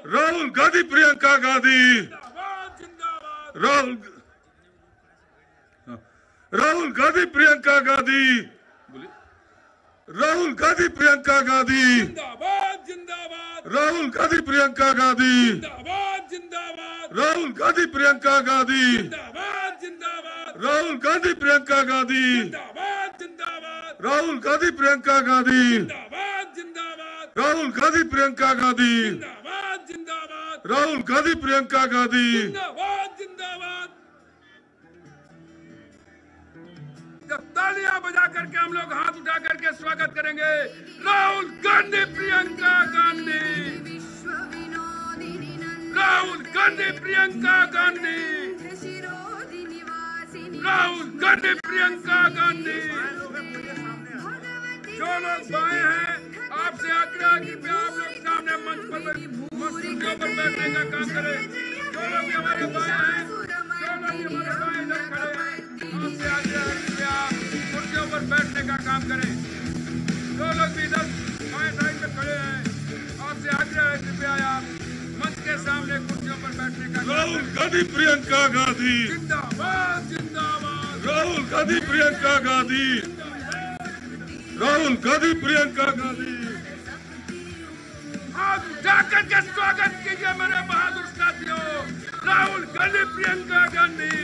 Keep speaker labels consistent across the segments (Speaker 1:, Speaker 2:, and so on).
Speaker 1: राहुल गांधी प्रियंका गांधी, राहुल गांधी प्रियंका गांधी, राहुल गांधी प्रियंका गांधी, राहुल गांधी प्रियंका गांधी, राहुल गांधी प्रियंका गांधी, राहुल गांधी प्रियंका गांधी, राहुल गांधी प्रियंका गांधी, राहुल गांधी प्रियंका गांधी, राहुल गांधी प्रियंका गांधी।
Speaker 2: जब तालियां बजा करके हम लोग हाथ उठा करके स्वागत करेंगे राहुल गांधी प्रियंका गांधी, राहुल गांधी प्रियंका गांधी, राहुल गांधी प्रियंका गांधी। जो लोग बाएं हैं आपसे आग्रह है कि आप लोग सामने मंच पर बैठने का काम करें। जो लोग हमारे बाएं हैं, जो लोग हमारे बाएं इधर खड़े हैं, आपसे आग्रह है कि आप कुर्सियों पर बैठने का काम करें। जो लोग भी इधर बाएं साइड में खड़े हैं, आपसे आग्रह है कृपया आप मंच के सामने कुर्सियों पर बैठने का।
Speaker 1: राहुल गांधी प्रियंका गांधी
Speaker 2: जिंदाबाद, जिंदाबाद।
Speaker 1: राहुल गांधी प्रियंका गांधी, राहुल गांधी प्रियंका गांधी।
Speaker 2: हाथ उठा करके स्वागत कीजिए मेरे बहादुर साथियों, राहुल गांधी प्रियंका गांधी,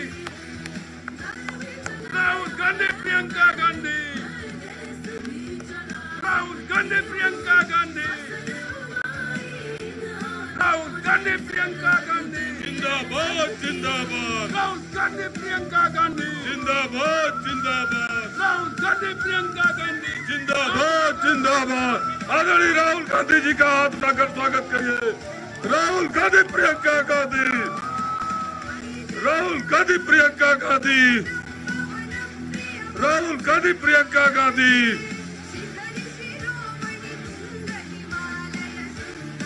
Speaker 2: राहुल गांधी प्रियंका गांधी, राहुल गांधी प्रियंका गांधी, राहुल गांधी प्रियंका गांधी।
Speaker 1: जिंदाबाद जिंदाबाद,
Speaker 2: राहुल गांधी प्रियंका गांधी,
Speaker 1: जिंदाबाद जिंदाबाद,
Speaker 2: राहुल गांधी प्रियंका गांधी।
Speaker 1: जिंदाबाद जिंदाबाद। आदरणीय राहुल गांधी जी का हाथ उठाकर स्वागत करिए। राहुल गांधी प्रियंका गांधी, राहुल गांधी प्रियंका गांधी, राहुल गांधी प्रियंका गांधी।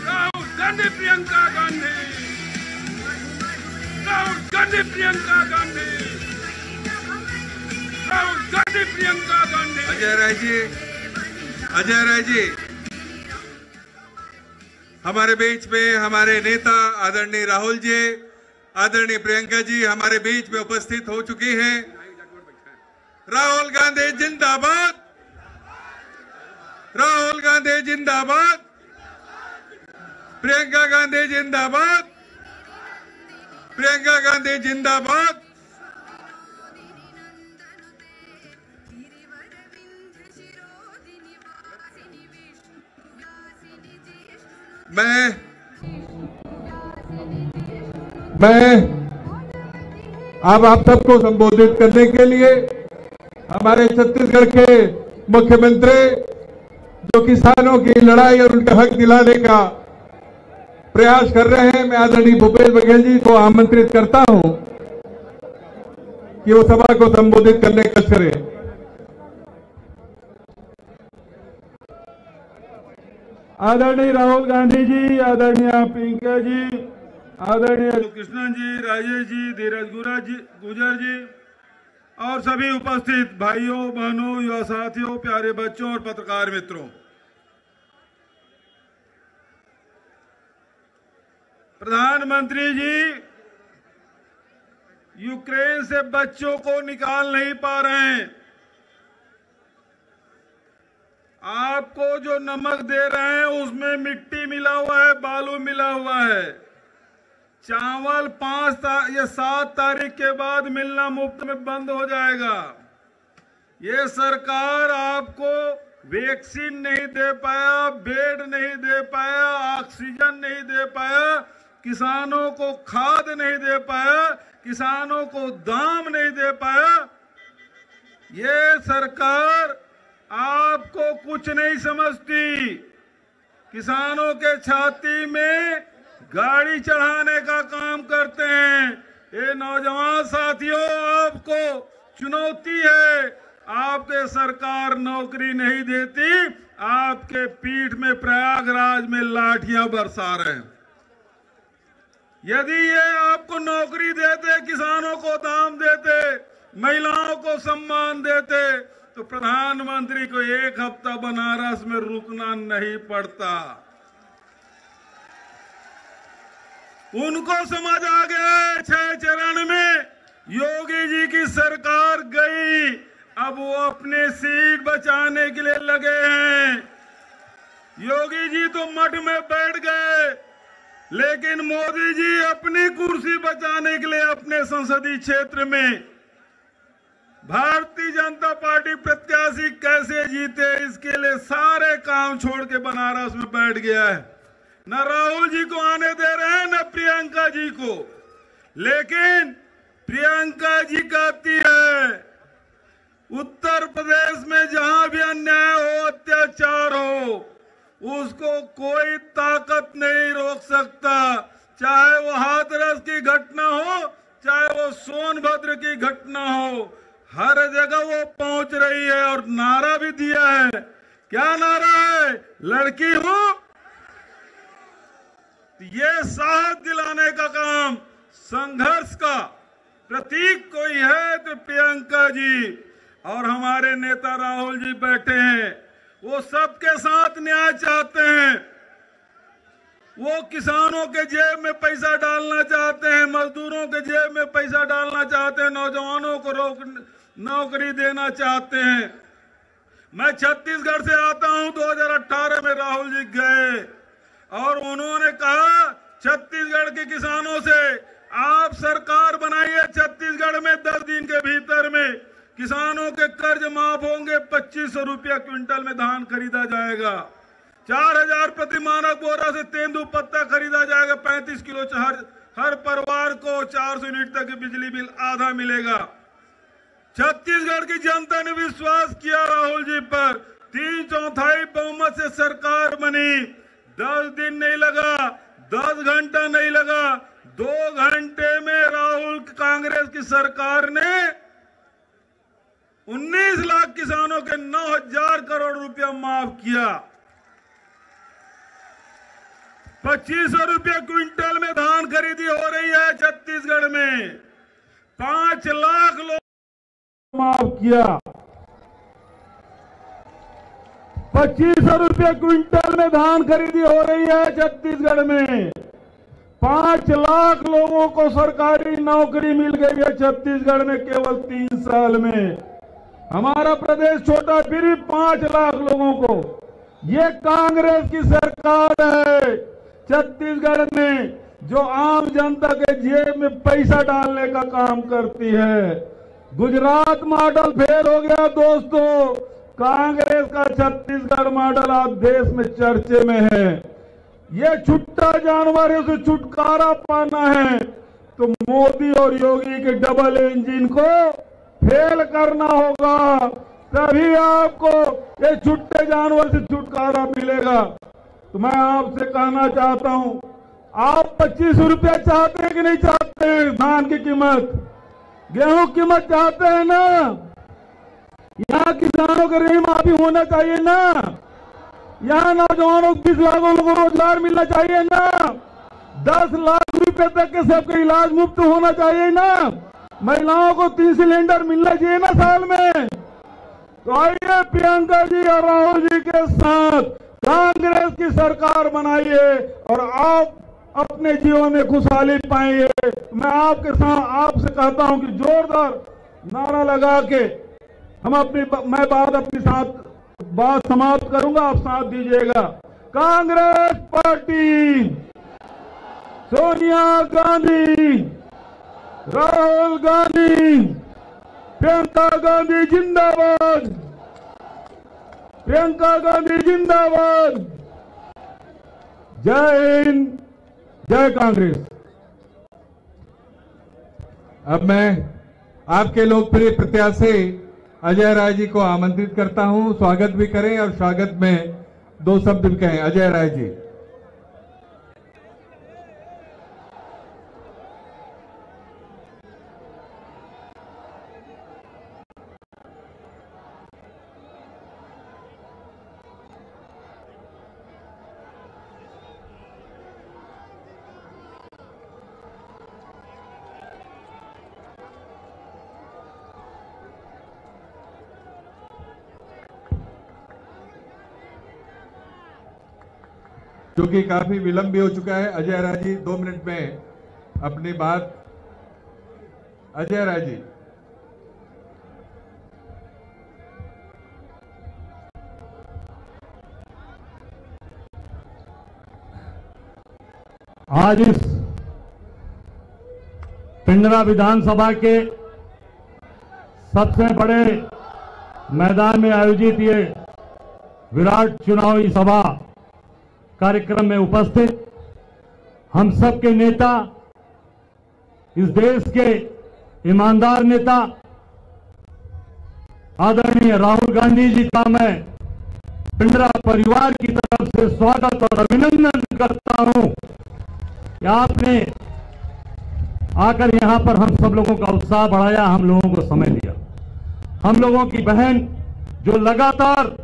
Speaker 2: राहुल गांधी प्रियंका गांधी, राहुल गांधी प्रियंका गांधी, राहुल गांधी प्रियंका गांधी।
Speaker 3: अजय राय जी, अजय राय जी, हमारे बीच में हमारे नेता आदरणीय राहुल जी, आदरणीय प्रियंका जी हमारे बीच में उपस्थित हो चुकी हैं। राहुल गांधी जिंदाबाद, राहुल गांधी जिंदाबाद, प्रियंका गांधी जिंदाबाद, प्रियंका गांधी जिंदाबाद। मैं अब आप सबको संबोधित करने के लिए हमारे छत्तीसगढ़ के मुख्यमंत्री जो किसानों की लड़ाई और उनका हक दिलाने का प्रयास कर रहे हैं, मैं आदरणीय भूपेश बघेल जी को आमंत्रित करता हूं कि वो सभा को संबोधित करने का करें।
Speaker 4: आदरणीय राहुल गांधी जी, आदरणीय प्रियंका जी, आदरणीय
Speaker 1: कृष्णन जी, राजेश जी, धीरज गुजर जी और सभी उपस्थित भाइयों बहनों, युवा साथियों, प्यारे बच्चों और पत्रकार मित्रों, प्रधानमंत्री जी यूक्रेन से बच्चों को निकाल नहीं पा रहे हैं। आपको जो नमक दे रहे हैं उसमें मिट्टी मिला हुआ है, बालू मिला हुआ है। चावल 7 तारीख के बाद मिलना मुफ्त में बंद हो जाएगा। ये सरकार आपको वैक्सीन नहीं दे पाया, बेड नहीं दे पाया, ऑक्सीजन नहीं दे पाया, किसानों को खाद नहीं दे पाया, किसानों को दाम नहीं दे पाया। ये सरकार आपको कुछ नहीं समझती। किसानों के छाती में गाड़ी चढ़ाने का काम करते हैं। ये नौजवान साथियों, आपको चुनौती है। आपके सरकार नौकरी नहीं देती, आपके पीठ में प्रयागराज में लाठियां बरसा रहे हैं। यदि ये आपको नौकरी देते, किसानों को दाम देते, महिलाओं को सम्मान देते, तो प्रधानमंत्री को 1 हफ्ता बनारस में रुकना नहीं पड़ता। उनको समझ आ गया 6 चरण में योगी जी की सरकार गई, अब वो अपने सीट बचाने के लिए लगे हैं। योगी जी तो मठ में बैठ गए, लेकिन मोदी जी अपनी कुर्सी बचाने के लिए अपने संसदीय क्षेत्र में भारतीय जनता पार्टी प्रत्याशी कैसे जीते, इसके लिए सारे काम छोड़ के बनारस में बैठ गया है। न राहुल जी को आने दे रहे हैं, न प्रियंका जी को। लेकिन प्रियंका जी कहती है उत्तर प्रदेश में जहां भी अन्याय हो, अत्याचार हो, उसको कोई ताकत नहीं रोक सकता। चाहे वो हाथरस की घटना हो, चाहे वो सोनभद्र की घटना हो, हर जगह वो पहुंच रही है। और नारा भी दिया है। क्या नारा है? लड़की हो। ये साहस दिलाने का काम, संघर्ष का प्रतीक कोई है तो प्रियंका जी और हमारे नेता राहुल जी बैठे हैं। वो सबके साथ न्याय चाहते हैं। वो किसानों के जेब में पैसा डालना चाहते हैं, मजदूरों के जेब में पैसा डालना चाहते हैं, नौजवानों को नौकरी देना चाहते हैं। मैं छत्तीसगढ़ से आता हूं। 2018 में राहुल जी गए और उन्होंने कहा छत्तीसगढ़ के किसानों से, आप सरकार बनाइए, छत्तीसगढ़ में 10 दिन के भीतर में किसानों के कर्ज माफ होंगे, 2500 रुपया क्विंटल में धान खरीदा जाएगा, 4000 प्रति मानक बोरा से तेंदुपत्ता खरीदा जाएगा, 35 किलो हर परिवार को 400 यूनिट तक की बिजली बिल आधा मिलेगा। छत्तीसगढ़ की जनता ने विश्वास किया राहुल जी पर। 3/4 बहुमत से सरकार बनी। 10 दिन नहीं लगा, 10 घंटा नहीं लगा, 2 घंटे में राहुल कांग्रेस की सरकार ने 19 लाख किसानों के 9000 करोड़ रुपया माफ किया। 2500 रुपया क्विंटल में धान खरीदी हो रही है छत्तीसगढ़ में। 5 लाख लोग
Speaker 4: माफ किया। 2500 रुपये क्विंटल में धान खरीदी हो रही है छत्तीसगढ़ में। 5 लाख लोगों को सरकारी नौकरी मिल गई है छत्तीसगढ़ में केवल 3 साल में। हमारा प्रदेश छोटा, फिर भी 5 लाख लोगों को। ये कांग्रेस की सरकार है छत्तीसगढ़ में, जो आम जनता के जेब में पैसा डालने का काम करती है। गुजरात मॉडल फेल हो गया दोस्तों। कांग्रेस का छत्तीसगढ़ मॉडल आज देश में चर्चे में है। ये छुट्टा जानवरों से छुटकारा पाना है तो मोदी और योगी के डबल इंजन को फेल करना होगा, तभी आपको ये छुट्टे जानवर से छुटकारा मिलेगा। तो मैं आपसे कहना चाहता हूं, आप 25 रुपया चाहते हैं कि नहीं चाहते हैं? धान की कीमत, गेहूं की कीमत चाहते हैं ना? यहाँ किसानों का ऋण माफी होना चाहिए ना? यहाँ नौजवानों को 20 लाख लोगों को रोजगार मिलना चाहिए ना? 10 लाख रुपए तक के सबके इलाज मुफ्त होना चाहिए ना? महिलाओं को 3 सिलेंडर मिलना चाहिए ना साल में? तो आइए प्रियंका जी और राहुल जी के साथ कांग्रेस की सरकार बनाइए और आप अपने जीवन में खुशहाली पाएंगे। मैं आपके साथ आपसे कहता हूं कि जोरदार नारा लगा के मैं बात समाप्त करूंगा, आप साथ दीजिएगा। कांग्रेस पार्टी, सोनिया गांधी, राहुल गांधी, प्रियंका गांधी जिंदाबाद, प्रियंका गांधी जिंदाबाद। जय हिंद, जय कांग्रेस।
Speaker 3: अब मैं आपके लोकप्रिय प्रत्याशी अजय राय जी को आमंत्रित करता हूं, स्वागत भी करें और स्वागत में 2 शब्द भी कहें। अजय राय जी। क्योंकि काफी विलंब भी हो चुका है। अजय राय जी 2 मिनट में अपनी बात। अजय राय जी।
Speaker 4: आज इस पिंडरा विधानसभा के सबसे बड़े मैदान में आयोजित ये विराट चुनावी सभा कार्यक्रम में उपस्थित हम सब के नेता, इस देश के ईमानदार नेता आदरणीय राहुल गांधी जी का मैं पिंडरा परिवार की तरफ से स्वागत और अभिनंदन करता हूं कि आपने आकर यहां पर हम सब लोगों का उत्साह बढ़ाया, हम लोगों को समय दिया। हम लोगों की बहन जो लगातार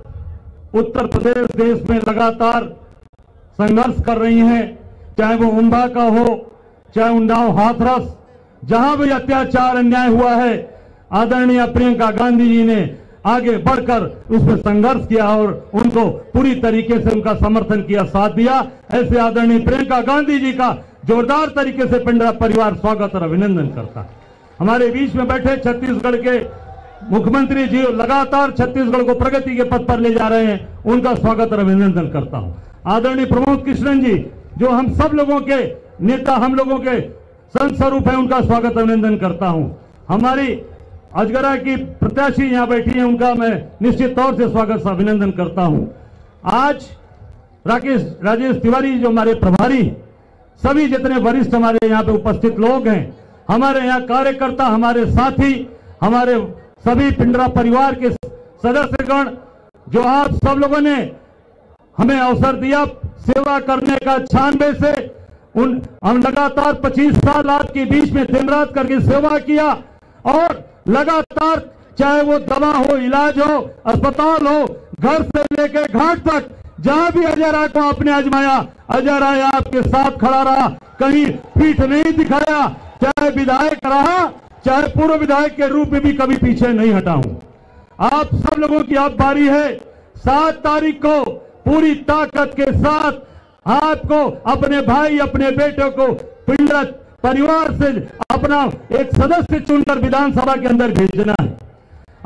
Speaker 4: उत्तर प्रदेश देश में लगातार संघर्ष कर रही हैं, चाहे वो उम्बा का हो, चाहे उन्नाव हाथरस, जहां भी अत्याचार अन्याय हुआ है, आदरणीय प्रियंका गांधी जी ने आगे बढ़कर उसमें संघर्ष किया और उनको पूरी तरीके से उनका समर्थन किया, साथ दिया। ऐसे आदरणीय प्रियंका गांधी जी का जोरदार तरीके से पिंडरा परिवार स्वागत और अभिनंदन करता। हमारे बीच में बैठे छत्तीसगढ़ के मुख्यमंत्री जी लगातार छत्तीसगढ़ को प्रगति के पथ पर ले जा रहे हैं, उनका स्वागत और अभिनंदन करता हूं। आदरणीय प्रमोद कृष्णन जी जो हम सब लोगों के नेता, हम लोगों के संत स्वरूप है, उनका स्वागत अभिनंदन करता हूं। हमारी अजगरा की प्रत्याशी यहां बैठी है, उनका मैं निश्चित तौर से स्वागत अभिनंदन करता हूं। आज राजेश तिवारी जो हमारे प्रभारी, सभी जितने वरिष्ठ हमारे यहाँ पे उपस्थित लोग हैं, हमारे यहाँ कार्यकर्ता, हमारे साथी, हमारे सभी पिंडरा परिवार के सदस्यगण, जो आप सब लोगों ने हमें अवसर दिया सेवा करने का 96 से हम लगातार 25 साल आपके बीच में दिन रात करके सेवा किया और लगातार चाहे वो दवा हो, इलाज हो, अस्पताल हो, घर से लेकर घाट तक जहां भी अजय राय को आपने आजमाया, अजय राय आपके साथ खड़ा रहा, कहीं पीठ नहीं दिखाया। चाहे विधायक रहा, चाहे पूर्व विधायक के रूप में भी कभी पीछे नहीं हटा हूं। आप सब लोगों की अब बारी है। 7 तारीख को पूरी ताकत के साथ आपको अपने भाई, अपने बेटे को पिंडरा परिवार से अपना एक सदस्य चुनकर विधानसभा के अंदर भेजना है।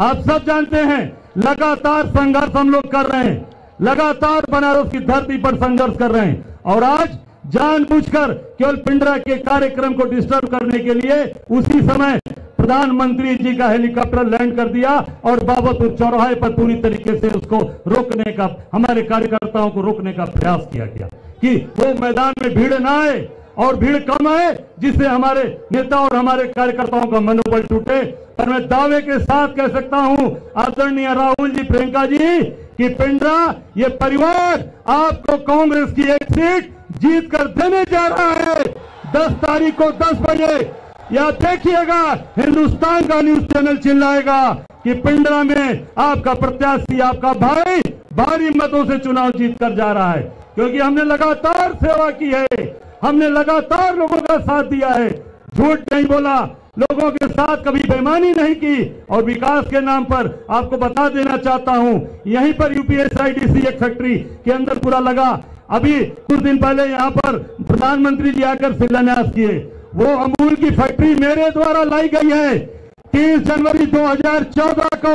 Speaker 4: आप सब जानते हैं लगातार संघर्ष हम लोग कर रहे हैं, लगातार बनारस की धरती पर संघर्ष कर रहे हैं और आज जानबूझकर केवल पिंडरा के कार्यक्रम को डिस्टर्ब करने के लिए उसी समय प्रधानमंत्री जी का हेलीकॉप्टर लैंड कर दिया और बाबतपुर चौराहे पर पूरी तरीके से उसको रोकने का, हमारे कार्यकर्ताओं को रोकने का प्रयास किया गया कि वो मैदान में भीड़ ना आए और भीड़ कम आए, जिससे हमारे नेता और हमारे कार्यकर्ताओं का मनोबल टूटे। पर मैं दावे के साथ कह सकता हूं आदरणीय राहुल जी, प्रियंका जी, कि पिंडरा ये परिवार आपको कांग्रेस की एक सीट जीत कर देने जा रहा है। 10 तारीख को 10 बजे या देखिएगा, हिंदुस्तान का न्यूज चैनल चिल्लाएगा कि पिंडरा में आपका प्रत्याशी, आपका भाई भारी मतों से चुनाव जीत कर जा रहा है, क्योंकि हमने लगातार सेवा की है, हमने लगातार लोगों का साथ दिया है, झूठ नहीं बोला, लोगों के साथ कभी बेईमानी नहीं की और विकास के नाम पर आपको बता देना चाहता हूं, यहीं पर यूपीएसआईडीसी एक फैक्ट्री के अंदर पूरा लगा। अभी कुछ दिन पहले यहां पर प्रधानमंत्री जी आकर शिलान्यास किए, वो अमूल की फैक्ट्री मेरे द्वारा लाई गई है। 30 जनवरी 2014 को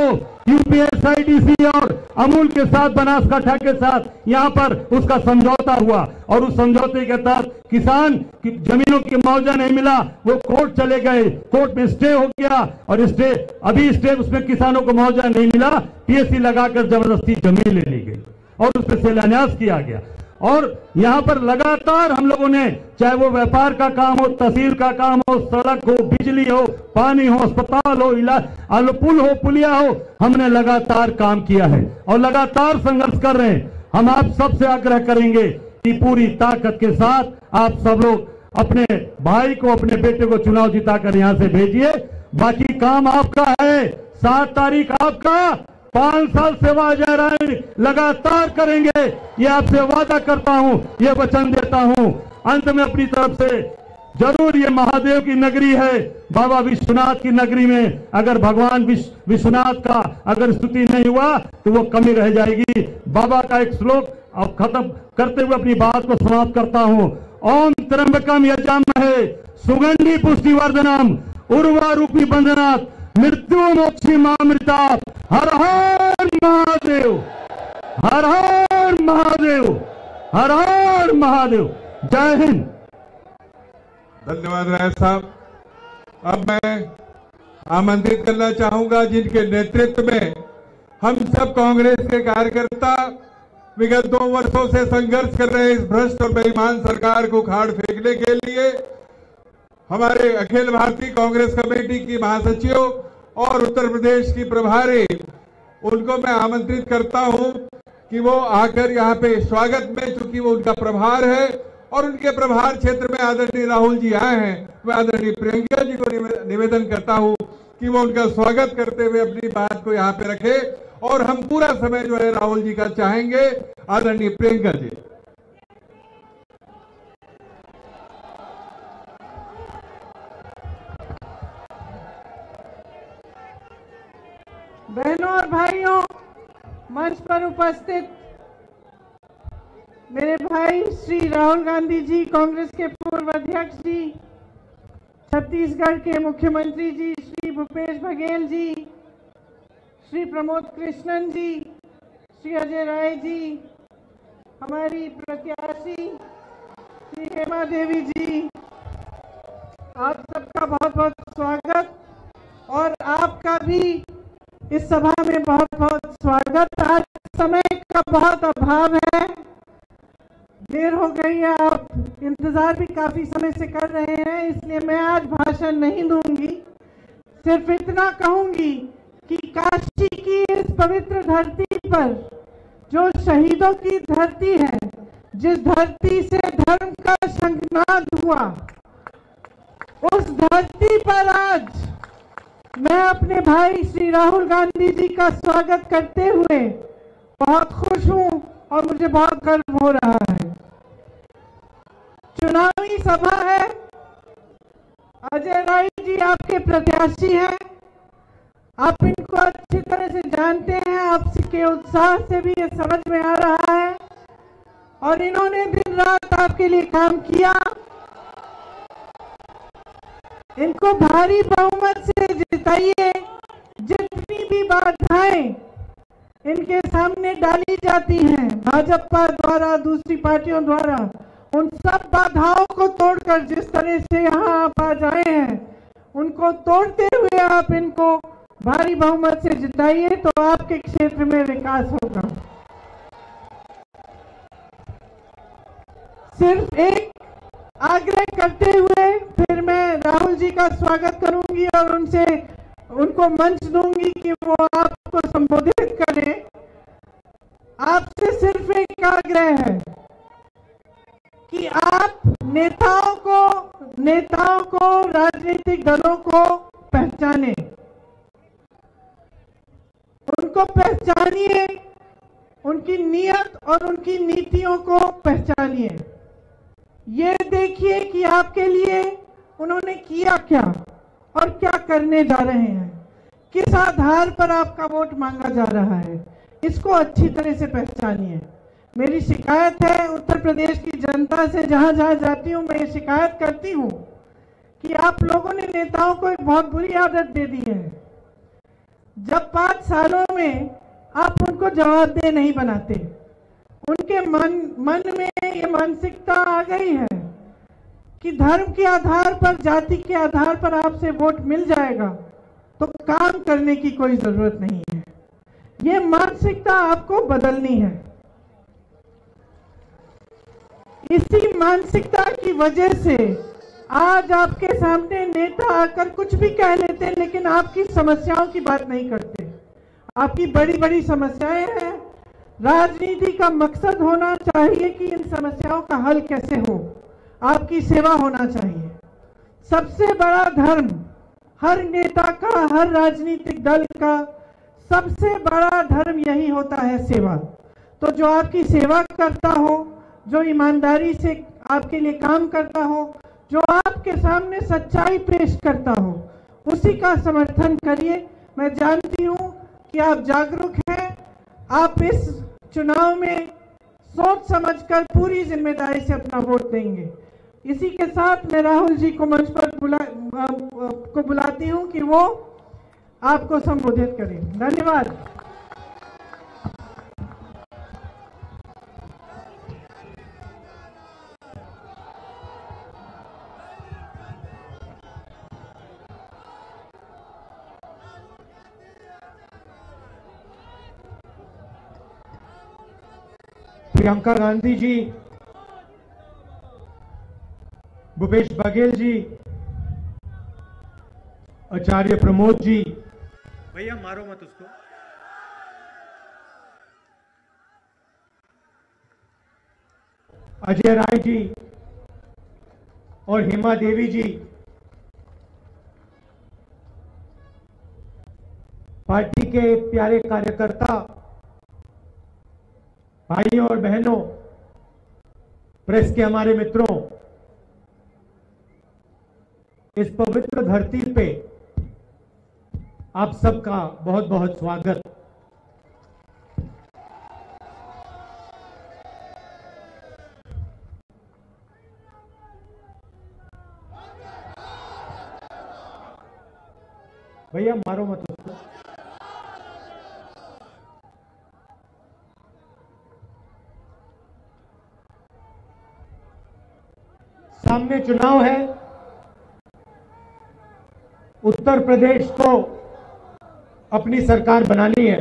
Speaker 4: यूपीएसआईडीसी और अमूल के साथ, बनासकांठा के साथ यहाँ पर उसका समझौता हुआ और उस समझौते के तहत किसान की जमीनों की मुआवजा नहीं मिला, वो कोर्ट चले गए, कोर्ट में स्टे हो गया और स्टे उसमें किसानों को मुआवजा नहीं मिला, पीएससी लगाकर जबरदस्ती जमीन ले ली गई और उस पर शिलान्यास किया गया। और यहाँ पर लगातार हम लोगों ने, चाहे वो व्यापार का काम हो, तहसील का काम हो, सड़क हो, बिजली हो, पानी हो, अस्पताल हो, इलाज, पुल हो, पुलिया हो, हमने लगातार काम किया है और लगातार संघर्ष कर रहे हैं। हम आप सबसे आग्रह करेंगे कि पूरी ताकत के साथ आप सब लोग अपने भाई को, अपने बेटे को चुनाव जिताकर यहाँ से भेजिए। बाकी काम आपका है। 7 तारीख आपका, 5 साल सेवा अजय राय लगातार करेंगे, ये आपसे वादा करता हूं, ये वचन देता हूं। अंत में अपनी तरफ से जरूर, ये महादेव की नगरी है, बाबा विश्वनाथ की नगरी में अगर भगवान विश्वनाथ का अगर स्तुति नहीं हुआ तो वो कमी रह जाएगी। बाबा का एक श्लोक अब खत्म करते हुए अपनी बात को समाप्त करता हूं। ओम त्र्यंबकम यजामहे सुगंधि पुष्टिवर्धनम उर्वारुकि बंधनात् मृत्यु मोक्षी मामृतात्। हर हर महादेव, हर हर महादेव, हर हर महादेव। जय हिंद।
Speaker 3: धन्यवाद राय साहब। अब मैं आमंत्रित करना चाहूंगा जिनके नेतृत्व में हम सब कांग्रेस के कार्यकर्ता विगत 2 वर्षों से संघर्ष कर रहे इस भ्रष्ट और बेईमान सरकार को उखाड़ फेंकने के लिए, हमारे अखिल भारतीय कांग्रेस कमेटी की महासचिव और उत्तर प्रदेश की प्रभारी, उनको मैं आमंत्रित करता हूं कि वो आकर यहाँ पे स्वागत में, चूंकि वो उनका प्रभार है और उनके प्रभार क्षेत्र में आदरणीय राहुल जी आए हैं, मैं आदरणीय प्रियंका जी को निवेदन करता हूं कि वो उनका स्वागत करते हुए अपनी बात को यहाँ पे रखे और हम पूरा समय जो है राहुल जी का चाहेंगे। आदरणीय प्रियंका जी।
Speaker 5: बहनों और भाइयों, मंच पर उपस्थित मेरे भाई श्री राहुल गांधी जी, कांग्रेस के पूर्व अध्यक्ष जी, छत्तीसगढ़ के मुख्यमंत्री जी श्री भूपेश बघेल जी, श्री प्रमोद कृष्णन जी, श्री अजय राय जी, हमारी प्रत्याशी श्री हेमा देवी जी, आप सबका बहुत बहुत स्वागत और आपका भी इस सभा में बहुत बहुत स्वागत। आज समय का बहुत अभाव है, देर हो गई है, आप इंतजार भी काफी समय से कर रहे हैं, इसलिए मैं आज भाषण नहीं दूंगी। सिर्फ इतना कहूंगी कि काशी की इस पवित्र धरती पर जो शहीदों की धरती है, जिस धरती से धर्म का शंखनाद हुआ, उस धरती पर आज मैं अपने भाई श्री राहुल गांधी जी का स्वागत करते हुए बहुत खुश हूं और मुझे बहुत गर्व हो रहा है। चुनावी सभा है, अजय राय जी आपके प्रत्याशी हैं, आप इनको अच्छी तरह से जानते हैं, आपके उत्साह से भी ये समझ में आ रहा है और इन्होंने दिन रात आपके लिए काम किया। इनको भारी बहुमत से जिताइए। जितनी भी बाधाएं इनके सामने डाली जाती हैं भाजपा द्वारा, दूसरी पार्टियों द्वारा, उन सब बाधाओं को तोड़कर जिस तरह से यहाँ आप आज आए हैं, उनको तोड़ते हुए आप इनको भारी बहुमत से जिताइए तो आपके क्षेत्र में विकास होगा। सिर्फ एक आग्रह करते हुए फिर मैं राहुल जी का स्वागत करूंगी और उनको मंच दूंगी कि वो आपको संबोधित करें। आपसे सिर्फ एक आग्रह है कि आप नेताओं को राजनीतिक दलों को पहचाने, उनको पहचानिए, उनकी नीयत और उनकी नीतियों को पहचानिए। ये देखिए कि आपके लिए उन्होंने किया क्या और क्या करने जा रहे हैं, किस आधार पर आपका वोट मांगा जा रहा है, इसको अच्छी तरह से पहचानिए। मेरी शिकायत है उत्तर प्रदेश की जनता से, जहां जहां जाती हूं मैं ये शिकायत करती हूं कि आप लोगों ने नेताओं को एक बहुत बुरी आदत दे दी है। जब 5 सालों में आप उनको जवाबदेह नहीं बनाते, उनके मन में ये मानसिकता आ गई है कि धर्म के आधार पर, जाति के आधार पर आपसे वोट मिल जाएगा तो काम करने की कोई जरूरत नहीं है। ये मानसिकता आपको बदलनी है। इसी मानसिकता की वजह से आज आपके सामने नेता आकर कुछ भी कह लेते हैं, लेकिन आपकी समस्याओं की बात नहीं करते। आपकी बड़ी बड़ी समस्याएं हैं। राजनीति का मकसद होना चाहिए कि इन समस्याओं का हल कैसे हो, आपकी सेवा होना चाहिए। सबसे बड़ा धर्म हर नेता का, हर राजनीतिक दल का सबसे बड़ा धर्म यही होता है, सेवा। तो जो आपकी सेवा करता हो, जो ईमानदारी से आपके लिए काम करता हो, जो आपके सामने सच्चाई पेश करता हो, उसी का समर्थन करिए। मैं जानती हूं कि आप जागरूक हैं, आप इस चुनाव में सोच समझकर पूरी जिम्मेदारी से अपना वोट देंगे। इसी के साथ मैं राहुल जी को मंच पर बुलाती हूं कि वो आपको संबोधित करें। धन्यवाद।
Speaker 6: प्रियंका गांधी जी, भूपेश बघेल जी, आचार्य प्रमोद जी, भैया मारो मत उसको, अजय राय जी और हेमा देवी जी, पार्टी के प्यारे कार्यकर्ता भाइयों और बहनों, प्रेस के हमारे मित्रों, इस पवित्र धरती पे आप सबका बहुत बहुत स्वागत। भैया मारो मत उसको। सामने चुनाव है। उत्तर प्रदेश को अपनी सरकार बनानी है।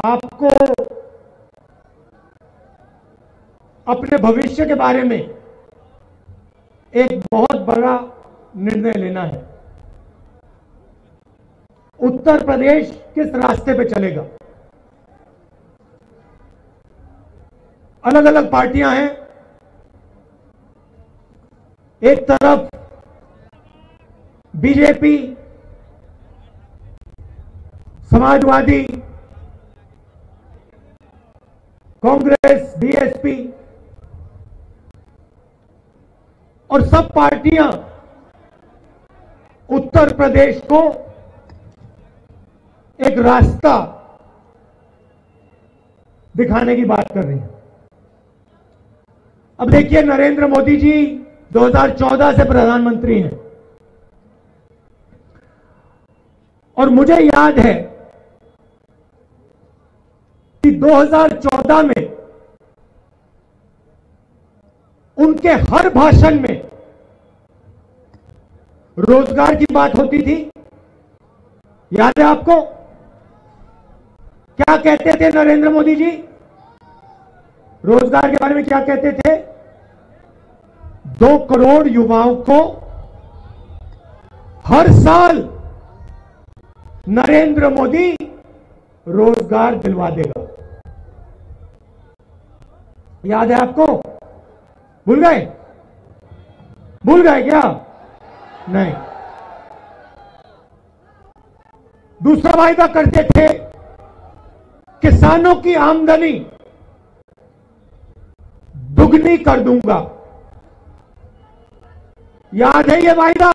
Speaker 6: आपको अपने भविष्य के बारे में एक बहुत बड़ा निर्णय लेना है। उत्तर प्रदेश किस रास्ते पे चलेगा? अलग अलग पार्टियां हैं। एक तरफ बीजेपी, समाजवादी, कांग्रेस, बीएसपी और सब पार्टियां उत्तर प्रदेश को एक रास्ता दिखाने की बात कर रही हैं। अब देखिए, नरेंद्र मोदी जी 2014 से प्रधानमंत्री हैं और मुझे याद है कि 2014 में उनके हर भाषण में रोजगार की बात होती थी। याद है आपको? क्या कहते थे नरेंद्र मोदी जी? रोजगार के बारे में क्या कहते थे? 2 करोड़ युवाओं को हर साल नरेंद्र मोदी रोजगार दिलवा देगा। याद है आपको? भूल गए? भूल गए क्या? नहीं। दूसरा वायदा करते थे, किसानों की आमदनी दुगनी कर दूंगा। याद है ये वायदा?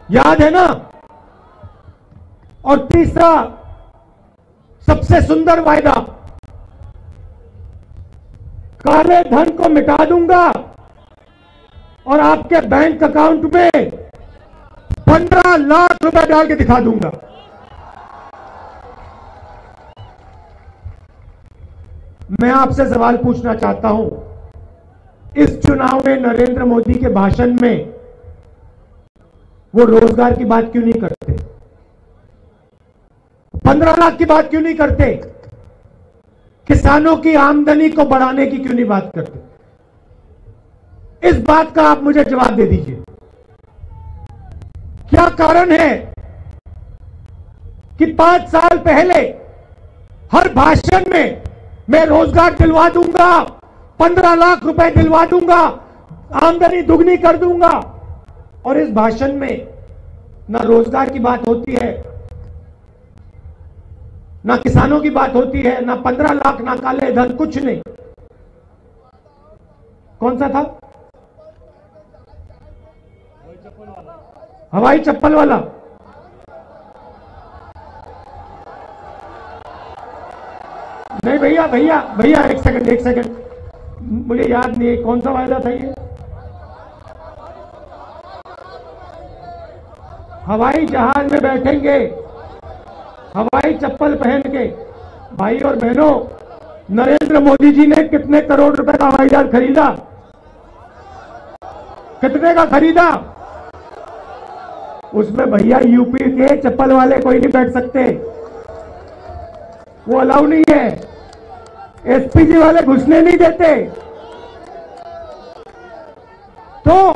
Speaker 6: याद है ना? और तीसरा सबसे सुंदर वायदा, काले धन को मिटा दूंगा और आपके बैंक अकाउंट में 15 लाख रुपए डाल के दिखा दूंगा। मैं आपसे सवाल पूछना चाहता हूं, इस चुनाव में नरेंद्र मोदी के भाषण में वो रोजगार की बात क्यों नहीं करते? 15 लाख की बात क्यों नहीं करते? किसानों की आमदनी को बढ़ाने की क्यों नहीं बात करते? इस बात का आप मुझे जवाब दे दीजिए। क्या कारण है कि 5 साल पहले हर भाषण में मैं रोजगार दिलवा दूंगा, 15 लाख रुपए दिलवा दूंगा, आमदनी दुगनी कर दूंगा, और इस भाषण में ना रोजगार की बात होती है, ना किसानों की बात होती है, ना 15 लाख, ना काले धन, कुछ नहीं। कौन सा था? हवाई चप्पल वाला। भैया भैया भैया एक सेकंड, मुझे याद नहीं है कौन सा वायदा था ये। हवाई जहाज में बैठेंगे हवाई चप्पल पहन के। भाई और बहनों, नरेंद्र मोदी जी ने कितने करोड़ रुपए का हवाई जहाज खरीदा? कितने का खरीदा? उसमें भैया यूपी के चप्पल वाले कोई नहीं बैठ सकते, वो अलाउ नहीं है। एसपीजी वाले घुसने नहीं देते। तो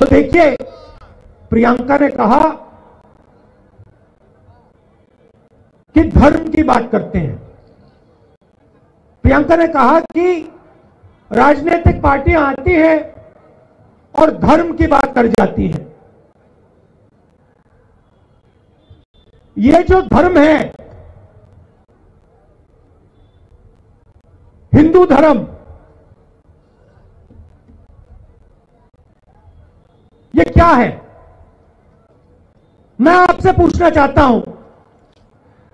Speaker 6: देखिए, प्रियंका ने कहा कि धर्म की बात करते हैं। प्रियंका ने कहा कि राजनीतिक पार्टियां आती हैं और धर्म की बात कर जाती हैं। ये जो धर्म है, हिंदू धर्म, ये क्या है? मैं आपसे पूछना चाहता हूं,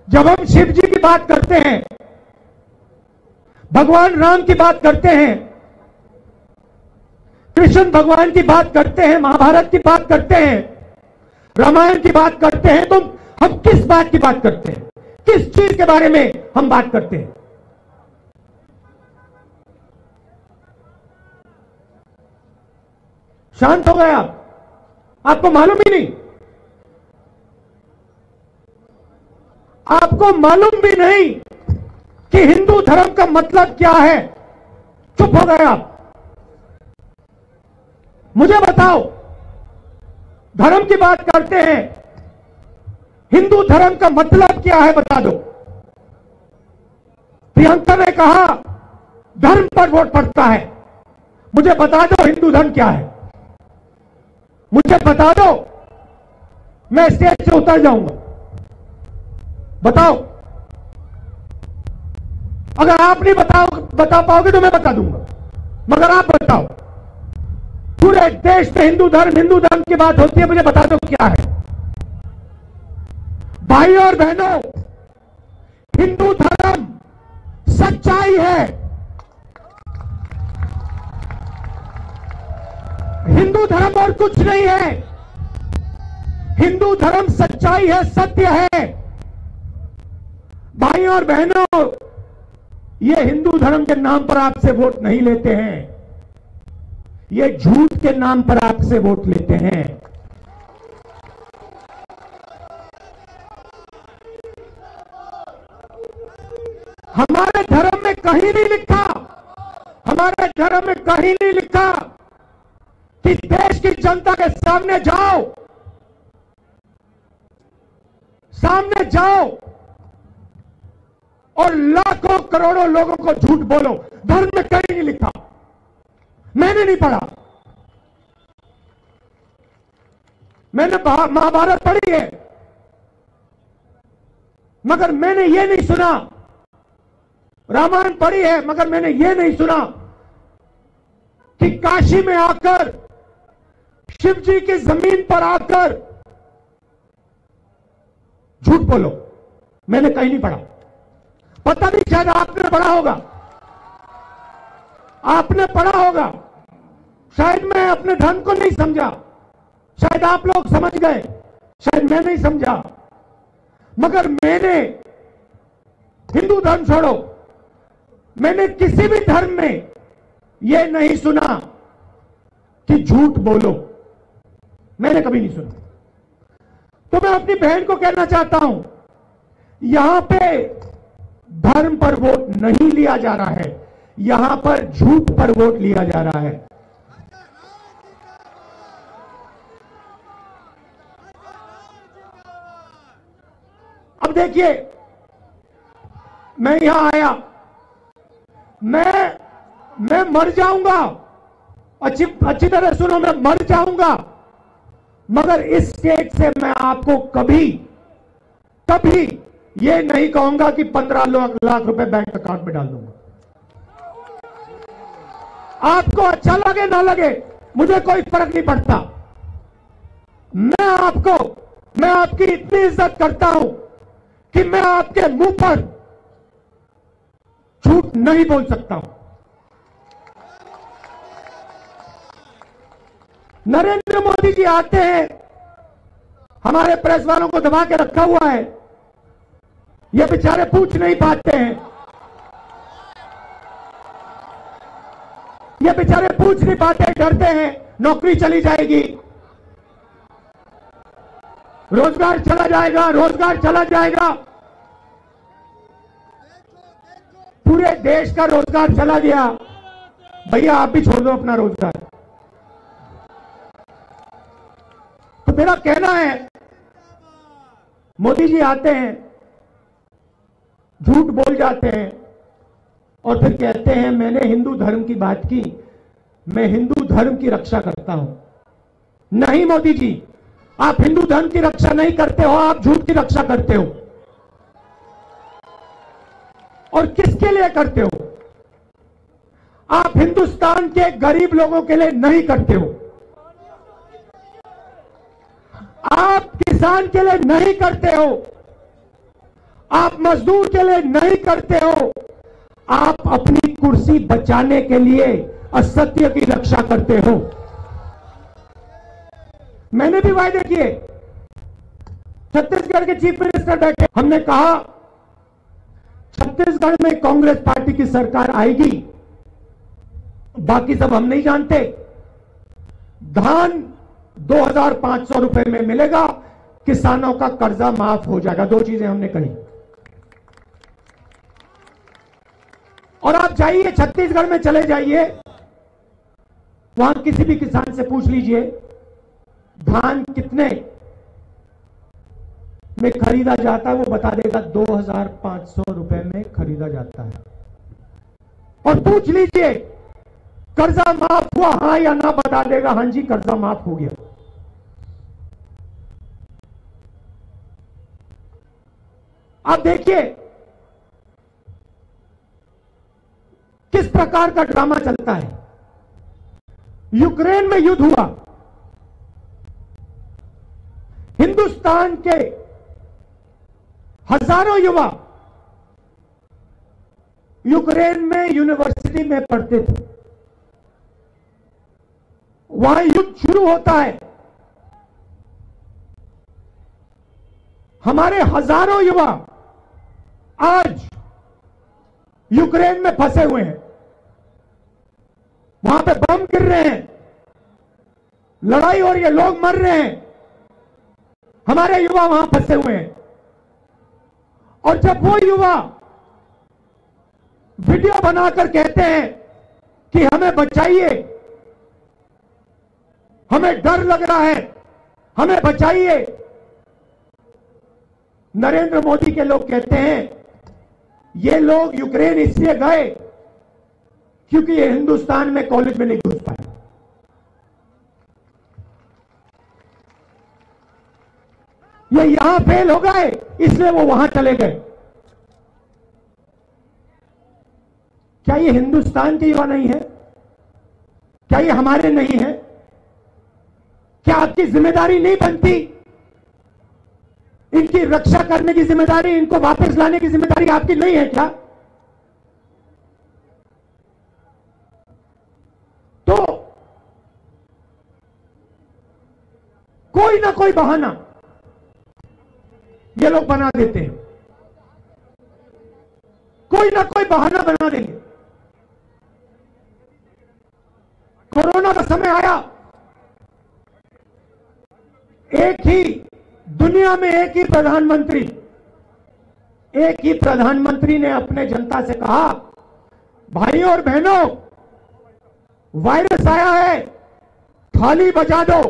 Speaker 6: जब हम शिव जी की बात करते हैं, भगवान राम की बात करते हैं, कृष्ण भगवान की बात करते हैं, महाभारत की बात करते हैं, रामायण की बात करते हैं, तो हम किस बात की बात करते हैं? किस चीज के बारे में हम बात करते हैं? शांत हो गए आप? आपको मालूम ही नहीं? आपको मालूम भी नहीं कि हिंदू धर्म का मतलब क्या है? चुप हो गए आप? मुझे बताओ, धर्म की बात करते हैं, हिंदू धर्म का मतलब क्या है बता दो। प्रियंका ने कहा धर्म पर वोट पड़ता है। मुझे बता दो हिंदू धर्म क्या है? मुझे बता दो, मैं स्टेज से उतर जाऊंगा। बताओ। अगर आप नहीं बता पाओगे तो मैं बता दूंगा, मगर आप बताओ। पूरे देश में हिंदू धर्म की बात होती है, मुझे बता दो क्या है? भाई और बहनों, हिंदू धर्म सच्चाई है। हिंदू धर्म और कुछ नहीं है। हिंदू धर्म सच्चाई है, सत्य है। भाई और बहनों, ये हिंदू धर्म के नाम पर आपसे वोट नहीं लेते हैं, ये झूठ के नाम पर आपसे वोट लेते हैं। हमारे धर्म में कहीं नहीं लिखा, हमारे धर्म में कहीं नहीं लिखा कि देश की जनता के सामने जाओ, सामने जाओ और लाखों करोड़ों लोगों को झूठ बोलो। धर्म में कहीं नहीं लिखा, मैंने नहीं पढ़ा। मैंने महाभारत पढ़ी है, मगर मैंने ये नहीं सुना। रामायण पढ़ी है, मगर मैंने ये नहीं सुना कि काशी में आकर, शिव जी की जमीन पर आकर झूठ बोलो। मैंने कहीं नहीं पढ़ा। पता नहीं, शायद आपने पढ़ा होगा, आपने पढ़ा होगा। शायद मैं अपने धर्म को नहीं समझा, शायद आप लोग समझ गए, शायद मैं नहीं समझा। मगर मैंने, हिंदू धर्म छोड़ो, मैंने किसी भी धर्म में यह नहीं सुना कि झूठ बोलो। मैंने कभी नहीं सुना। तो मैं अपनी बहन को कहना चाहता हूं, यहां पे धर्म पर वोट नहीं लिया जा रहा है, यहां पर झूठ पर वोट लिया जा रहा है। अब देखिए, मैं यहां आया, मैं मर जाऊंगा। अच्छी तरह सुनो, मैं मर जाऊंगा, मगर इस स्टेज से मैं आपको कभी ये नहीं कहूंगा कि 15 लाख रुपए बैंक अकाउंट में डाल दूंगा। आपको अच्छा लगे ना लगे, मुझे कोई फर्क नहीं पड़ता। मैं आपकी इतनी इज्जत करता हूं कि मैं आपके मुंह पर झूठ नहीं बोल सकता हूं। नरेंद्र मोदी जी आते हैं, हमारे प्रेस वालों को दबा के रखा हुआ है, ये बेचारे पूछ नहीं पाते हैं, ये बेचारे पूछ नहीं पाते, डरते हैं नौकरी चली जाएगी, रोजगार चला जाएगा, रोजगार चला जाएगा। पूरे देश का रोजगार चला गया, भैया आप भी छोड़ दो अपना रोजगार। तो मेरा कहना है, मोदी जी आते हैं, झूठ बोल जाते हैं और फिर कहते हैं मैंने हिंदू धर्म की बात की, मैं हिंदू धर्म की रक्षा करता हूं। नहीं मोदी जी, आप हिंदू धर्म की रक्षा नहीं करते हो, आप झूठ की रक्षा करते हो। और किसके लिए करते हो? आप हिंदुस्तान के गरीब लोगों के लिए नहीं करते हो, आप किसान के लिए नहीं करते हो, आप मजदूर के लिए नहीं करते हो, आप अपनी कुर्सी बचाने के लिए असत्य की रक्षा करते हो। मैंने भी वायदे किए, छत्तीसगढ़ के चीफ मिनिस्टर बैठे, हमने कहा छत्तीसगढ़ में कांग्रेस पार्टी की सरकार आएगी, बाकी सब हम नहीं जानते, धान 2500 रुपए में मिलेगा, किसानों का कर्जा माफ हो जाएगा। 2 चीजें हमने कही। और आप जाइए छत्तीसगढ़ में, चले जाइए, वहां किसी भी किसान से पूछ लीजिए धान कितने में खरीदा जाता है, वो बता देगा 2500 रुपए में खरीदा जाता है। और पूछ लीजिए कर्जा माफ हुआ हां या ना, बता देगा हां जी कर्जा माफ हो गया। आप देखिए किस प्रकार का ड्रामा चलता है। यूक्रेन में युद्ध हुआ, हिंदुस्तान के हजारों युवा यूक्रेन में यूनिवर्सिटी में पढ़ते थे, वहां युद्ध शुरू होता है, हमारे हजारों युवा आज यूक्रेन में फंसे हुए हैं, वहां पे बम गिर रहे हैं, लड़ाई हो रही है, लोग मर रहे हैं, हमारे युवा वहां फंसे हुए हैं। और जब वो युवा वीडियो बनाकर कहते हैं कि हमें बचाइए, हमें डर लग रहा है, हमें बचाइए, नरेंद्र मोदी के लोग कहते हैं ये लोग यूक्रेन इसलिए गए क्योंकि ये हिंदुस्तान में कॉलेज में नहीं घुस पाए। ये यहां फेल हो गए इसलिए वो वहां चले गए। क्या ये हिंदुस्तान के युवा नहीं है? क्या ये हमारे नहीं है? क्या आपकी जिम्मेदारी नहीं बनती? इनकी रक्षा करने की जिम्मेदारी, इनको वापस लाने की जिम्मेदारी आपकी नहीं है क्या? तो कोई ना कोई बहाना ये लोग बना देते हैं, कोई ना कोई बहाना बना देंगे। कोरोना का समय आया, एक ही दुनिया में एक ही प्रधानमंत्री ने अपने जनता से कहा, भाइयों और बहनों, वायरस आया है, थाली बजा दो,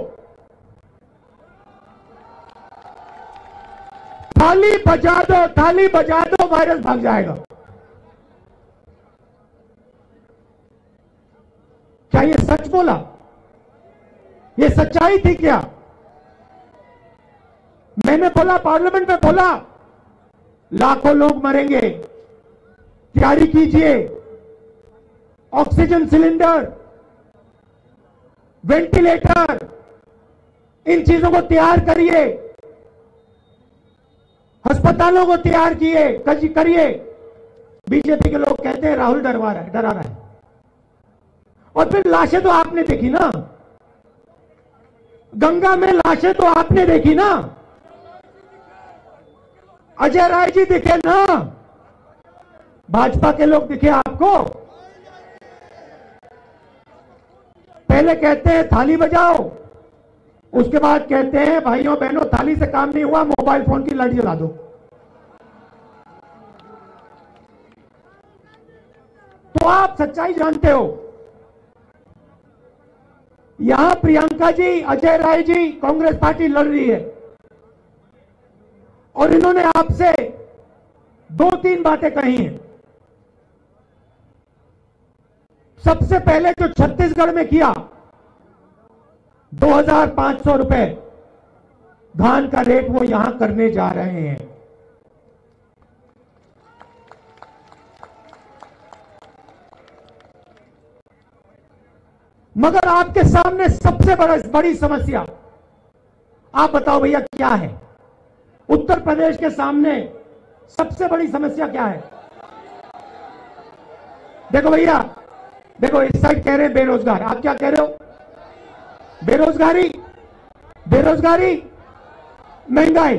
Speaker 6: थाली बजा दो, थाली बजा दो, वायरस भाग जाएगा। क्या ये सच बोला? ये सच्चाई थी क्या? मैंने बोला, पार्लियामेंट में बोला, लाखों लोग मरेंगे, तैयारी कीजिए, ऑक्सीजन सिलेंडर, वेंटिलेटर, इन चीजों को तैयार करिए, अस्पतालों को तैयार करिए। बीजेपी के लोग कहते हैं राहुल डरा रहा है। और फिर लाशें तो आपने देखी ना, गंगा में लाशें तो आपने देखी ना, अजय राय जी दिखे ना, भाजपा के लोग दिखे आपको? पहले कहते हैं थाली बजाओ, उसके बाद कहते हैं भाइयों बहनों थाली से काम नहीं हुआ, मोबाइल फोन की लाइट जला दो। तो आप सच्चाई जानते हो। यहां प्रियंका जी, अजय राय जी कांग्रेस पार्टी लड़ रही है और इन्होंने आपसे 2-3 बातें कही हैं। सबसे पहले जो छत्तीसगढ़ में किया 2500 रुपए धान का रेट वो यहां करने जा रहे हैं। मगर आपके सामने सबसे बड़ी समस्या, आप बताओ भैया क्या है? उत्तर प्रदेश के सामने सबसे बड़ी समस्या क्या है? देखो भैया, देखो इस साइड कह रहे हैं बेरोजगार, आप क्या कह रहे हो? बेरोजगारी, बेरोजगारी, महंगाई,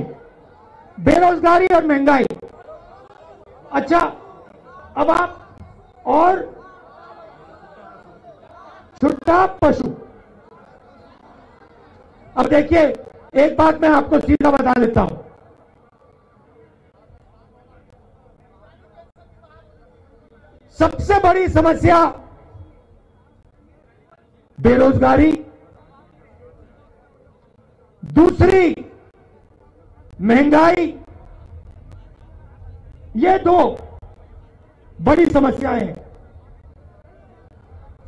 Speaker 6: बेरोजगारी और महंगाई। अच्छा, अब आप और छुट्टा पशु। अब देखिए, एक बात मैं आपको सीधा बता देता हूं, सबसे बड़ी समस्या बेरोजगारी, दूसरी महंगाई, ये 2 बड़ी समस्याएं हैं।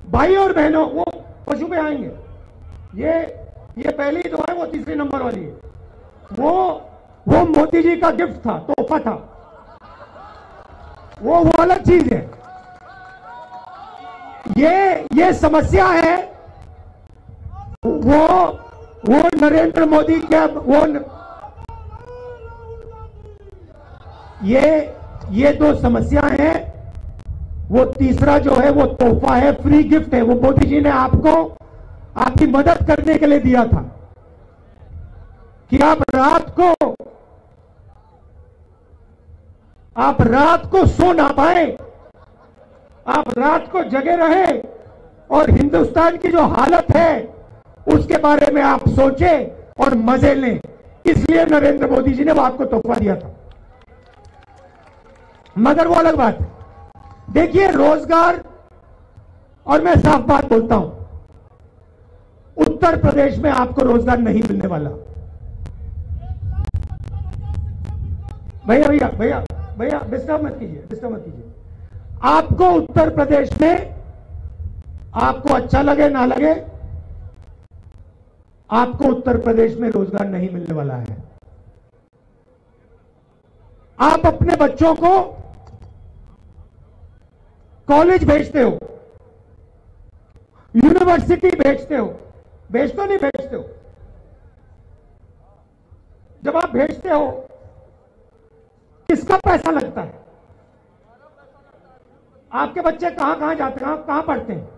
Speaker 6: भाई और बहनों, वो पशु पे आएंगे, ये पहली जो है वो तीसरे नंबर वाली है। वो मोदी जी का गिफ्ट था, तोहफा था, वो अलग चीज है। ये समस्या है, वो नरेंद्र मोदी के ये 2 समस्याएं हैं। वो तीसरा जो है वो तोहफा है, फ्री गिफ्ट है, वो मोदी जी ने आपको आपकी मदद करने के लिए दिया था कि आप रात को सो ना पाए, आप रात को जगे रहे और हिंदुस्तान की जो हालत है उसके बारे में आप सोचे और मजे लें। इसलिए नरेंद्र मोदी जी ने वो आपको तोहफा दिया था। मगर वो अलग बात है। देखिए, रोजगार, और मैं साफ बात बोलता हूं, उत्तर प्रदेश में आपको रोजगार नहीं मिलने वाला। भैया भैया भैया भैया डिस्टर्ब मत कीजिए। आपको उत्तर प्रदेश में, आपको अच्छा लगे ना लगे, आपको उत्तर प्रदेश में रोजगार नहीं मिलने वाला है। आप अपने बच्चों को कॉलेज भेजते हो, यूनिवर्सिटी भेजते हो, नहीं भेजते हो? जब आप भेजते हो, किसका पैसा लगता है? आपके बच्चे कहां जाते हैं, कहां पढ़ते हैं?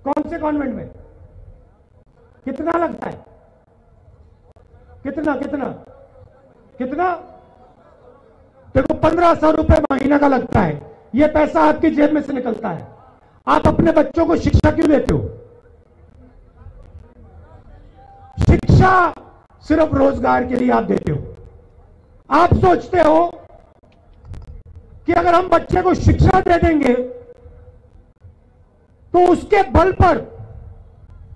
Speaker 6: कौन से कॉन्वेंट में? कितना लगता है? कितना? देखो, 1500 रुपए महीना का लगता है। यह पैसा आपकी जेब में से निकलता है। आप अपने बच्चों को शिक्षा क्यों देते हो? शिक्षा सिर्फ रोजगार के लिए आप देते हो। आप सोचते हो कि अगर हम बच्चे को शिक्षा दे देंगे तो उसके बल पर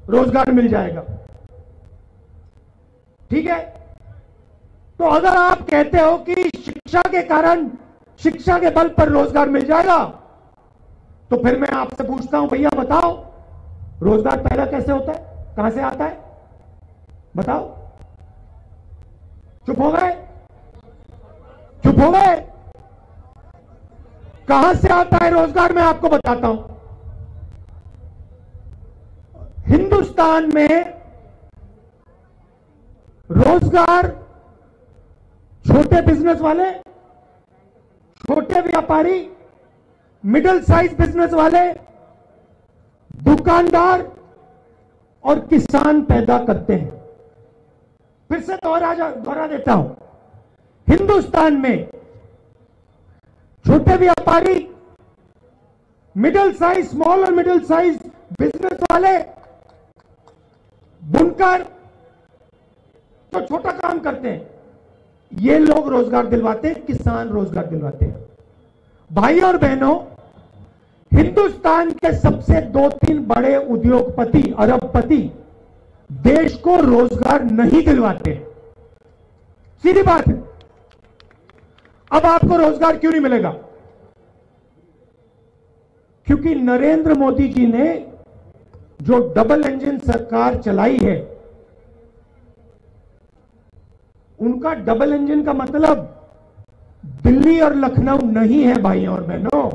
Speaker 6: रोजगार मिल जाएगा। ठीक है? तो अगर आप कहते हो कि शिक्षा के कारण, शिक्षा के बल पर रोजगार मिल जाएगा, तो फिर मैं आपसे पूछता हूं, भैया बताओ, रोजगार पैदा कैसे होता है? कहां से आता है? बताओ। चुप हो गए? कहां से आता है रोजगार? मैं आपको बताता हूं। हिंदुस्तान में रोजगार छोटे बिजनेस वाले छोटे व्यापारी, मिडिल साइज बिजनेस वाले, दुकानदार और किसान पैदा करते हैं। फिर से दोहरा देता हूं, हिंदुस्तान में छोटे व्यापारी, मिडिल साइज, स्मॉल और मिडिल साइज बिजनेस वाले, बुनकर जो छोटा काम करते हैं, ये लोग रोजगार दिलवाते हैं, किसान रोजगार दिलवाते हैं। भाई और बहनों, हिंदुस्तान के सबसे 2-3 बड़े उद्योगपति, अरबपति देश को रोजगार नहीं दिलवाते। सीधी बात है। अब आपको रोजगार क्यों नहीं मिलेगा? क्योंकि नरेंद्र मोदी जी ने जो डबल इंजन सरकार चलाई है, उनका डबल इंजन का मतलब दिल्ली और लखनऊ नहीं है भाइयों और बहनों।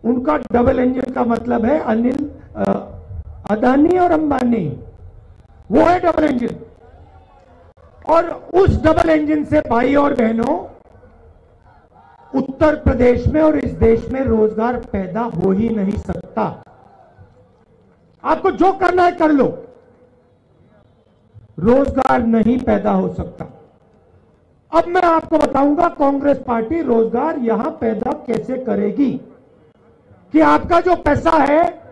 Speaker 6: उनका डबल इंजन का मतलब है अदानी और अंबानी, वो है डबल इंजन। और उस डबल इंजन से भाइयों और बहनों उत्तर प्रदेश में और इस देश में रोजगार पैदा हो ही नहीं सकता। आपको जो करना है कर लो, रोजगार नहीं पैदा हो सकता। अब मैं आपको बताऊंगा कांग्रेस पार्टी रोजगार यहां पैदा कैसे करेगी। कि आपका जो पैसा है,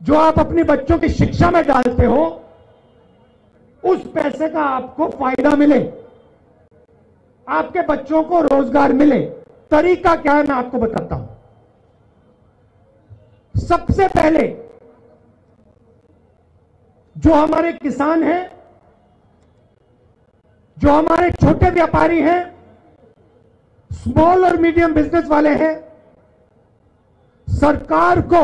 Speaker 6: जो आप अपने बच्चों की शिक्षा में डालते हो, उस पैसे का आपको फायदा मिले, आपके बच्चों को रोजगार मिले। तरीका क्या है मैं आपको बताता हूं। सबसे पहले जो हमारे किसान हैं, जो हमारे छोटे व्यापारी हैं, स्मॉल और मीडियम बिजनेस वाले हैं, सरकार को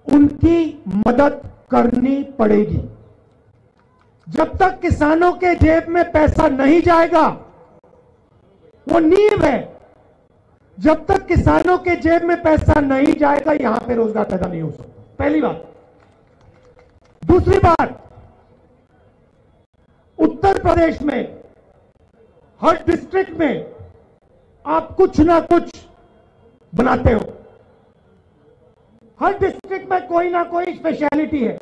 Speaker 6: उनकी मदद करनी पड़ेगी। जब तक किसानों के जेब में पैसा नहीं जाएगा, वो नींव है, जब तक किसानों के जेब में पैसा नहीं जाएगा यहां पे रोजगार पैदा नहीं हो सकता। पहली बात। दूसरी बात, उत्तर प्रदेश में हर डिस्ट्रिक्ट में आप कुछ ना कुछ बनाते हो। हर डिस्ट्रिक्ट में कोई ना कोई स्पेशलिटी है,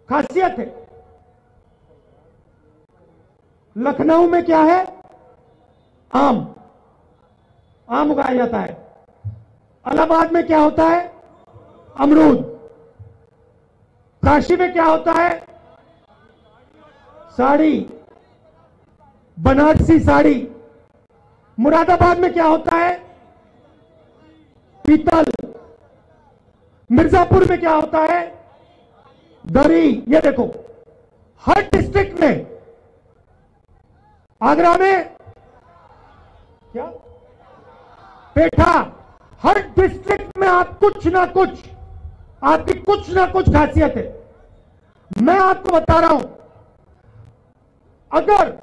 Speaker 6: खासियत है। लखनऊ में क्या है? आम उगाया जाता है। इलाहाबाद में क्या होता है? अमरूद। काशी में क्या होता है? साड़ी, बनारसी साड़ी। मुरादाबाद में क्या होता है? पीतल। मिर्जापुर में क्या होता है? दरी। ये देखो, हर डिस्ट्रिक्ट में, आगरा में क्या? पेठा। हर डिस्ट्रिक्ट में आप कुछ ना कुछ, आपकी कुछ ना कुछ खासियत है। मैं आपको बता रहा हूं, अगर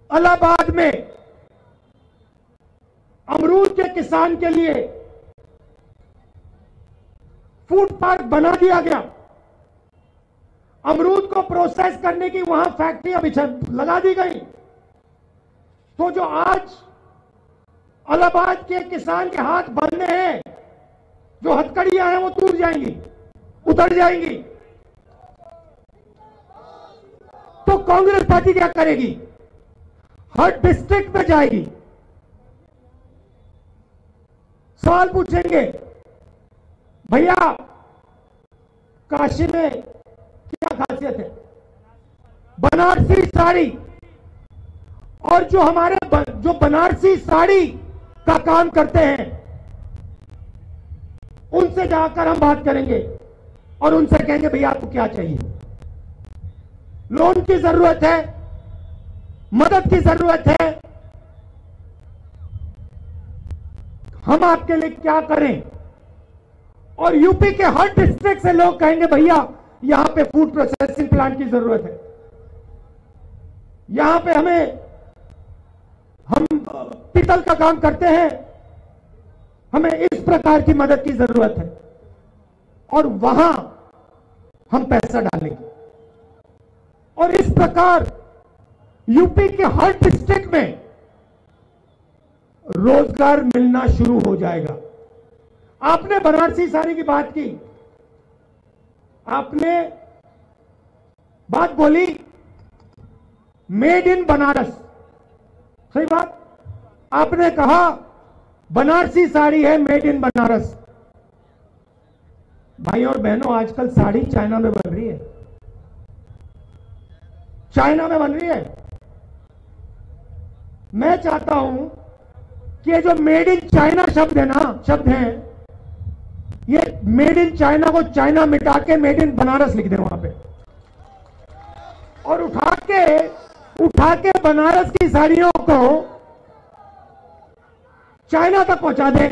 Speaker 6: इलाहाबाद में अमरूद के किसान के लिए फूड पार्क बना दिया गया, अमरूद को प्रोसेस करने की वहां फैक्ट्रियां लगा दी गई, तो जो आज इलाहाबाद के किसान के हाथ बंधे हैं, जो हथकड़ियां हैं वो टूट जाएंगी, उतर जाएंगी। तो कांग्रेस पार्टी क्या करेगी? हर डिस्ट्रिक्ट में जाएगी, सवाल पूछेंगे, भैया काशी में क्या खासियत है? बनारसी साड़ी। और जो हमारे जो बनारसी साड़ी का काम करते हैं, उनसे जाकर हम बात करेंगे और उनसे कहेंगे भैया आपको क्या चाहिए? लोन की जरूरत है, मदद की जरूरत है, हम आपके लिए क्या करें? और यूपी के हर डिस्ट्रिक्ट से लोग कहेंगे भैया यहां पे फूड प्रोसेसिंग प्लांट की जरूरत है, यहां पे हम पीतल का काम करते हैं, हमें इस प्रकार की मदद की जरूरत है, और वहां हम पैसा डालेंगे। और इस प्रकार यूपी के हर डिस्ट्रिक्ट में रोजगार मिलना शुरू हो जाएगा। आपने बनारसी साड़ी की बात की, आपने बात बोली मेड इन बनारस, सही बात। आपने कहा बनारसी साड़ी है मेड इन बनारस। भाई और बहनों, आजकल साड़ी चाइना में बन रही है, चाइना में बन रही है। मैं चाहता हूं कि ये जो मेड इन चाइना शब्द है ना, शब्द है, ये मेड इन चाइना को चाइना मिटा के मेड इन बनारस लिख दे वहां पे, और उठा के बनारस की साड़ियों को चाइना तक पहुंचा दे।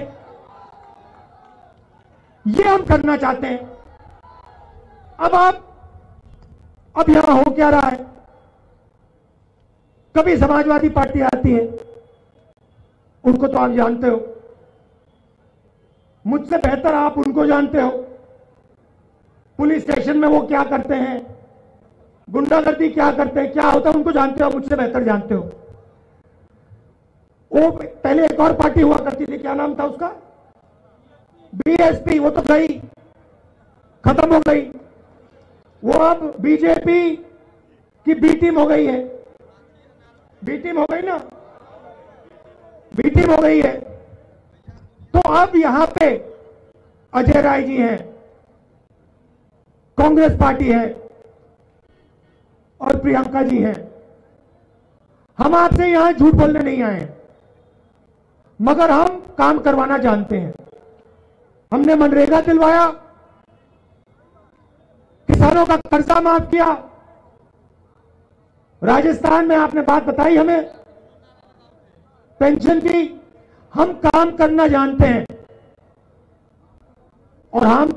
Speaker 6: ये हम करना चाहते हैं। अब यहां हो क्या रहा है, कभी समाजवादी पार्टी आती है, उनको तो आप जानते हो, मुझसे बेहतर आप उनको जानते हो। पुलिस स्टेशन में वो क्या करते हैं, गुंडागर्दी क्या करते हैं, क्या होता है, उनको जानते हो, मुझसे बेहतर जानते हो। वो पहले एक और पार्टी हुआ करती थी, क्या नाम था उसका, बीएसपी, वो तो गई, खत्म हो गई। वो अब बीजेपी की बी टीम हो गई है, बी टीम हो गई ना, बी टीम हो गई है। तो अब यहां पे अजय राय जी हैं, कांग्रेस पार्टी है, और प्रियंका जी हैं। हम आपसे यहां झूठ बोलने नहीं आए हैं, मगर हम काम करवाना जानते हैं। हमने मनरेगा दिलवाया, किसानों का कर्जा माफ किया, राजस्थान में आपने बात बताई हमें पेंशन की। हम काम करना जानते हैं और हम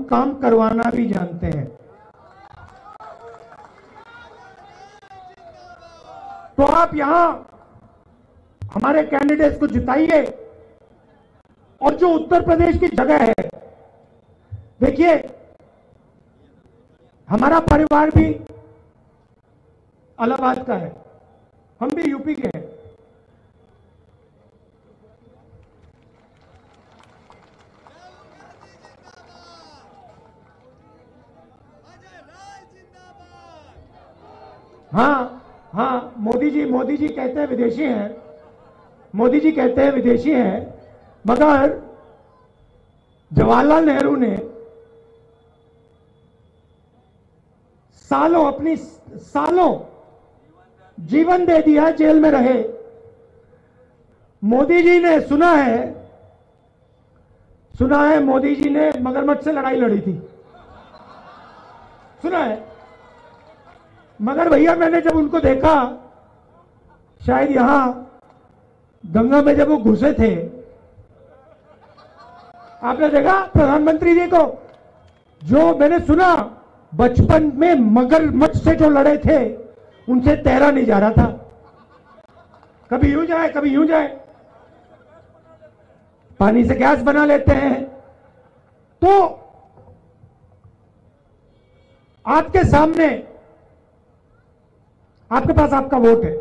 Speaker 6: काम करवाना भी जानते हैं। तो आप यहां हमारे कैंडिडेट्स को जिताइए। और जो उत्तर प्रदेश की जगह है, देखिए हमारा परिवार भी इलाहाबाद का है, हम भी यूपी के हैं। हाँ, मोदी जी कहते हैं विदेशी हैं, मोदी जी कहते हैं विदेशी हैं, मगर जवाहरलाल नेहरू ने सालों जीवन दे दिया, जेल में रहे। मोदी जी ने सुना है मोदी जी ने मगरमच्छ से लड़ाई लड़ी थी, सुना है। मगर भैया मैंने जब उनको देखा, शायद यहां गंगा में जब वो घुसे थे, आपने देखा प्रधानमंत्री जी को, जो मैंने सुना बचपन में मगरमच्छ से जो लड़े थे उनसे तैरा नहीं जा रहा था, कभी यूं जाए कभी यूं जाए, पानी से गैस बना लेते हैं। तो आपके सामने, आपके पास आपका वोट है,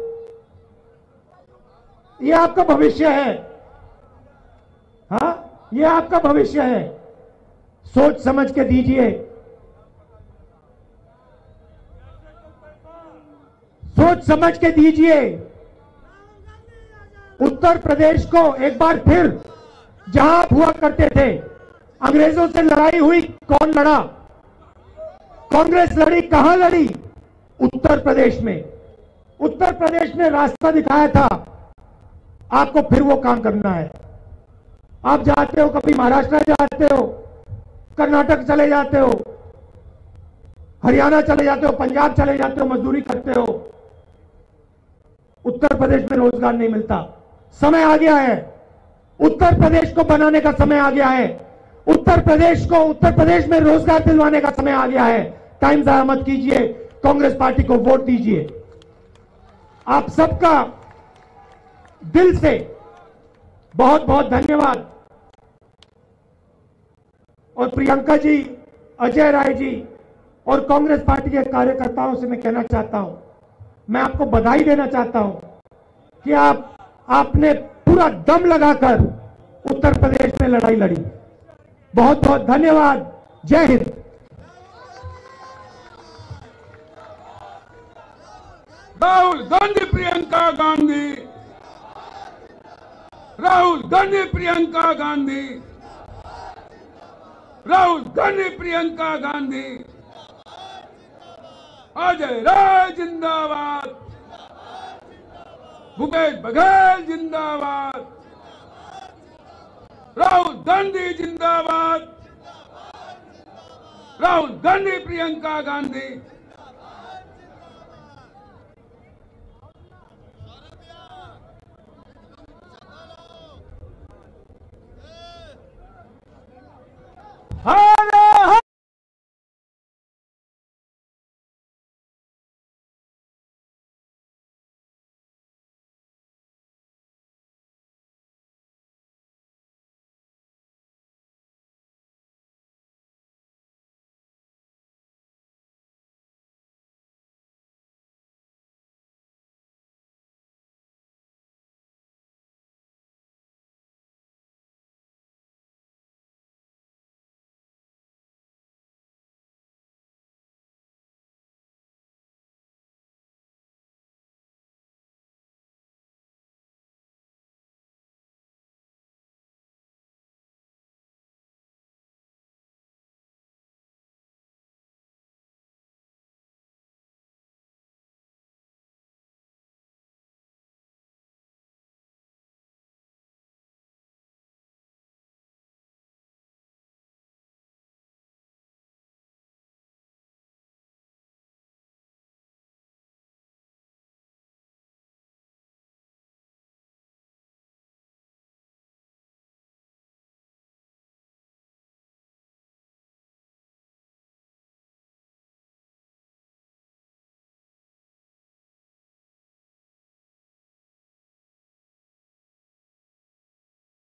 Speaker 6: ये आपका भविष्य है। हाँ, ये आपका भविष्य है, सोच समझ के दीजिए, सोच समझ के दीजिए। उत्तर प्रदेश को एक बार फिर, जहां आप हुआ करते थे, अंग्रेजों से लड़ाई हुई, कौन लड़ा, कांग्रेस लड़ी, कहां लड़ी, उत्तर प्रदेश में। उत्तर प्रदेश ने रास्ता दिखाया था, आपको फिर वो काम करना है। आप जाते हो, कभी महाराष्ट्र जाते हो, कर्नाटक चले जाते हो, हरियाणा चले जाते हो, पंजाब चले जाते हो, मजदूरी करते हो, उत्तर प्रदेश में रोजगार नहीं मिलता। समय आ गया है, उत्तर प्रदेश को बनाने का समय आ गया है, उत्तर प्रदेश में रोजगार दिलवाने का समय आ गया है। टाइम जाया मत कीजिए, कांग्रेस पार्टी को वोट दीजिए। आप सबका दिल से बहुत बहुत धन्यवाद। और प्रियंका जी, अजय राय जी और कांग्रेस पार्टी के कार्यकर्ताओं से मैं कहना चाहता हूं, मैं आपको बधाई देना चाहता हूं कि आपने पूरा दम लगाकर उत्तर प्रदेश में लड़ाई लड़ी। बहुत बहुत धन्यवाद। जय हिंद।
Speaker 2: राहुल गांधी प्रियंका गांधी, राहुल गांधी प्रियंका गांधी, राहुल गांधी प्रियंका गांधी। अजय राय जिंदाबाद, भूपेश बघेल जिंदाबाद, राहुल गांधी जिंदाबाद, राहुल गांधी प्रियंका गांधी।